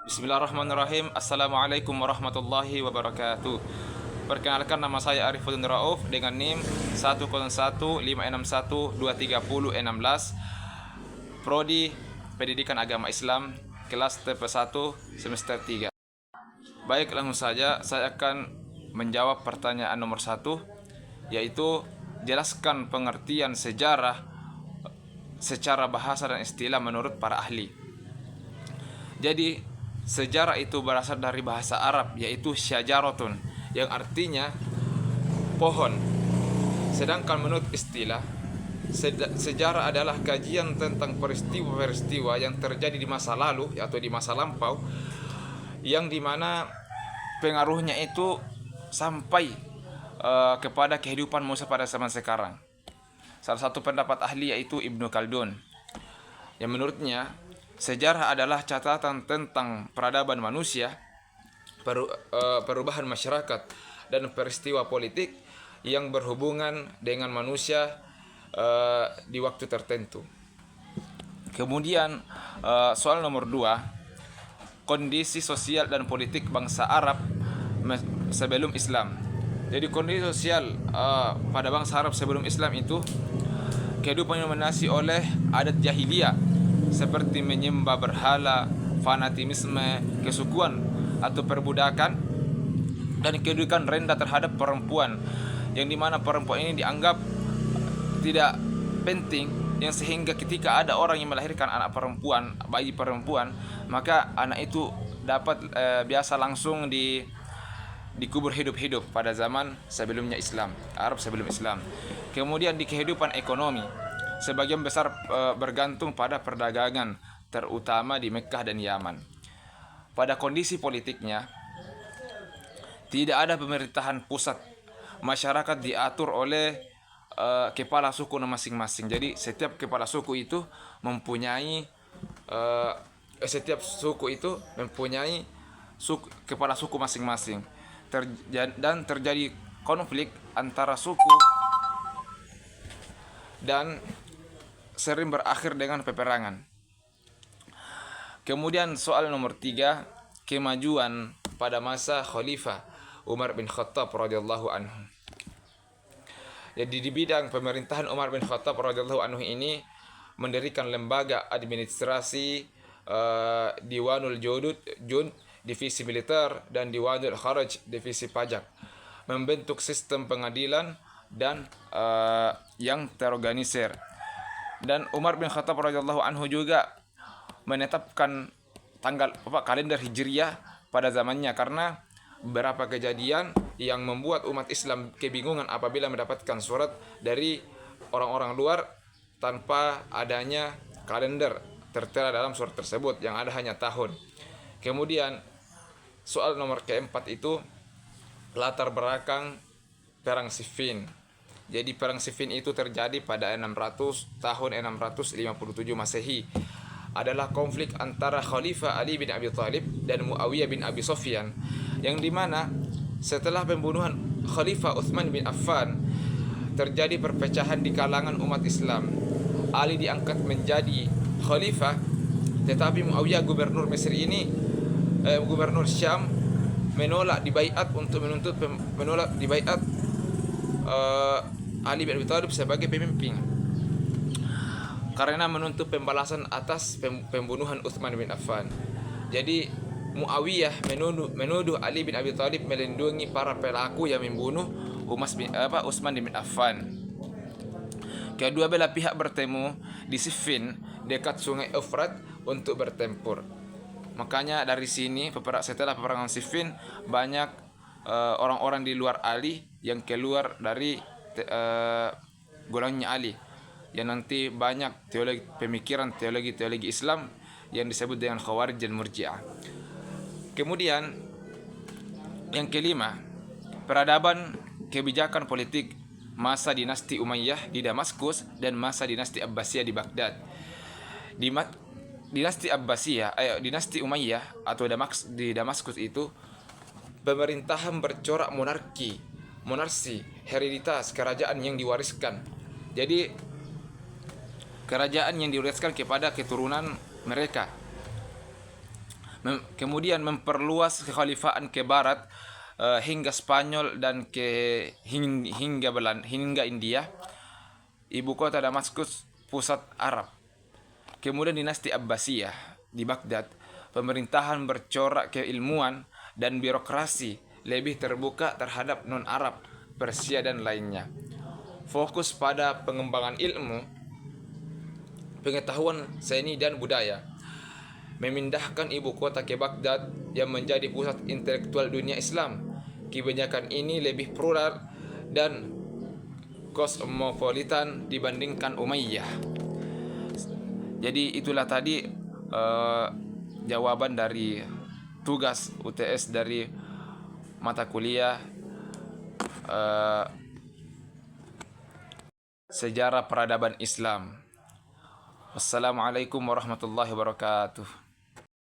Bismillahirrahmanirrahim. Assalamualaikum warahmatullahi wabarakatuh. Perkenalkan, nama saya Arifuddin Rauf dengan NIM 10156123016, Prodi Pendidikan Agama Islam, kelas TP1 semester 3. Baik, langsung saja saya akan menjawab pertanyaan nomor 1, yaitu jelaskan pengertian sejarah secara bahasa dan istilah menurut para ahli. Jadi, sejarah itu berasal dari bahasa Arab, yaitu syajaratun, yang artinya pohon. Sedangkan menurut istilah, sejarah adalah kajian tentang peristiwa-peristiwa yang terjadi di masa lalu atau di masa lampau, yang dimana pengaruhnya itu sampai kepada kehidupan manusia pada zaman sekarang. Salah satu pendapat ahli yaitu Ibnu Khaldun, yang menurutnya sejarah adalah catatan tentang peradaban manusia, perubahan masyarakat, dan peristiwa politik yang berhubungan dengan manusia di waktu tertentu. Kemudian soal nomor 2, kondisi sosial dan politik bangsa Arab sebelum Islam. Jadi kondisi sosial pada bangsa Arab sebelum Islam itu kehidupan yang didominasi oleh adat jahiliyah seperti menyembah berhala, fanatisme, kesukuan atau perbudakan, dan kedudukan rendah terhadap perempuan, yang dimana perempuan ini dianggap tidak penting, yang sehingga ketika ada orang yang melahirkan anak perempuan, bayi perempuan, maka anak itu dapat biasa langsung dikubur hidup-hidup pada zaman sebelumnya Islam, Arab sebelum Islam. Kemudian di kehidupan ekonomi, sebagian besar bergantung pada perdagangan, terutama di Mekkah dan Yaman. Pada kondisi politiknya, tidak ada pemerintahan pusat. Masyarakat diatur oleh kepala suku masing-masing. Jadi setiap kepala suku itu mempunyai kepala suku masing-masing. Dan terjadi konflik antara suku dan sering berakhir dengan peperangan. Kemudian soal nomor 3, kemajuan pada masa Khalifah Umar bin Khattab radhiyallahu anhu. Jadi di bidang pemerintahan, Umar bin Khattab radhiyallahu anhu ini mendirikan lembaga administrasi Diwanul Jund, divisi militer, dan Diwanul Kharaj, divisi pajak, membentuk sistem pengadilan dan yang terorganisir. Dan Umar bin Khattab radhiyallahu anhu juga menetapkan kalender Hijriyah pada zamannya, karena beberapa kejadian yang membuat umat Islam kebingungan apabila mendapatkan surat dari orang-orang luar tanpa adanya kalender tertera dalam surat tersebut, yang ada hanya tahun. Kemudian soal nomor keempat itu latar belakang perang Siffin. Jadi perang Siffin itu terjadi pada tahun 657 Masehi. Adalah konflik antara Khalifah Ali bin Abi Thalib dan Muawiyah bin Abi Sufyan, yang dimana setelah pembunuhan Khalifah Utsman bin Affan terjadi perpecahan di kalangan umat Islam. Ali diangkat menjadi khalifah, tetapi Muawiyah gubernur Mesir ini, gubernur Syam, menolak dibaiat Ali bin Abi Thalib sebagai pemimpin, karena menuntut pembalasan atas pembunuhan Utsman bin Affan. Jadi Muawiyah menuduh Ali bin Abi Thalib melindungi para pelaku yang membunuh Utsman bin Affan. Kedua belah pihak bertemu di Siffin dekat sungai Efrat untuk bertempur. Makanya dari sini setelah peperangan Siffin, banyak orang-orang di luar Ali yang keluar dari golongannya Ali, yang nanti banyak teologi Islam yang disebut dengan Khawarij dan Murji'ah. Kemudian yang kelima, peradaban kebijakan politik masa dinasti Umayyah di Damaskus dan masa dinasti Abbasiyah di Baghdad. Dinasti Umayyah atau di Damaskus itu pemerintahan bercorak monarki, hereditas, kerajaan yang diwariskan. Jadi kerajaan yang diwariskan kepada keturunan mereka. kemudian memperluas kekhalifahan ke barat hingga Spanyol dan hingga India. Ibu kota Damaskus pusat Arab. Kemudian dinasti Abbasiyah di Baghdad, pemerintahan bercorak keilmuan dan birokrasi lebih terbuka terhadap non-Arab, Persia dan lainnya. Fokus pada pengembangan ilmu, pengetahuan seni dan budaya. Memindahkan ibu kota ke Baghdad yang menjadi pusat intelektual dunia Islam. Kebijakan ini lebih plural dan kosmopolitan dibandingkan Umayyah. Jadi itulah tadi jawaban dari tugas UTS dari mata kuliah Sejarah Peradaban Islam. Wassalamualaikum warahmatullahi wabarakatuh.